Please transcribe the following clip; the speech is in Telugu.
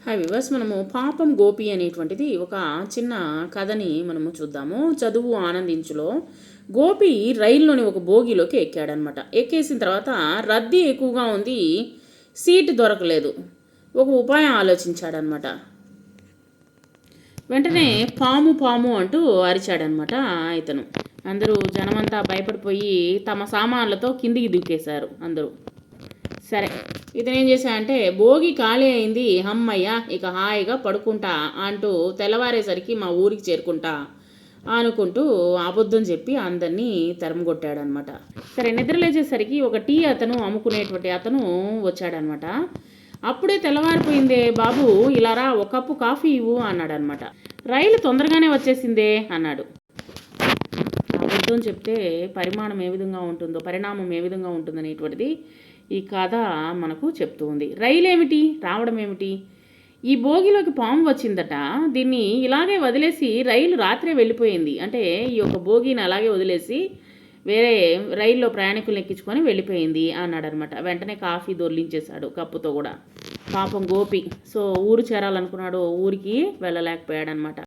హాయ్ వివర్స్, మనము పాపం గోపి అనేటువంటిది ఒక చిన్న కథని మనము చూద్దాము. చదువు ఆనందించులో గోపి రైల్లోని ఒక బోగిలోకి ఎక్కాడనమాట. ఎక్కేసిన తర్వాత రద్దీ ఎక్కువగా ఉంది, సీటు దొరకలేదు. ఒక ఉపాయం ఆలోచించాడనమాట. వెంటనే పాము పాము అంటూ అరిచాడనమాట ఇతను. అందరూ జనమంతా భయపడిపోయి తమ సామాన్లతో కిందికి దూకేశారు అందరూ. సరే, ఇతను ఏం చేశాడంటే భోగి ఖాళీ అయింది, అమ్మయ్య ఇక హాయిగా పడుకుంటా అంటూ తెల్లవారేసరికి మా ఊరికి చేరుకుంటా అనుకుంటూ అబద్ధం చెప్పి అందరినీ తరిమికొట్టాడనమాట. సరే, నిద్ర లేచేసరికి ఒక టీ అతను అమ్ముకునేటువంటి అతను వచ్చాడనమాట. అప్పుడే తెల్లవారిపోయిందే బాబు, ఇలా రా, ఒక కప్పు కాఫీ ఇవ్వు అన్నాడనమాట. రైలు తొందరగానే వచ్చేసిందే అన్నాడు. అబద్ధం చెప్తే పరిమాణం ఏ విధంగా ఉంటుందో, పరిణామం ఏ విధంగా ఉంటుందనేటువంటిది ఈ కథ మనకు చెప్తూ ఉంది. రైలు ఏమిటి, రావడం ఏమిటి? ఈ భోగిలోకి పాము వచ్చిందట, దీన్ని ఇలాగే వదిలేసి రైలు రాత్రే వెళ్ళిపోయింది. అంటే ఈ యొక్క భోగిని అలాగే వదిలేసి వేరే రైల్లో ప్రయాణికులను ఎక్కించుకొని వెళ్ళిపోయింది అన్నాడనమాట. వెంటనే కాఫీ దొర్లించేశాడు కప్పుతో కూడా. పాపం గోపి ఊరు చేరాలనుకున్నాడు, ఊరికి వెళ్ళలేకపోయాడనమాట.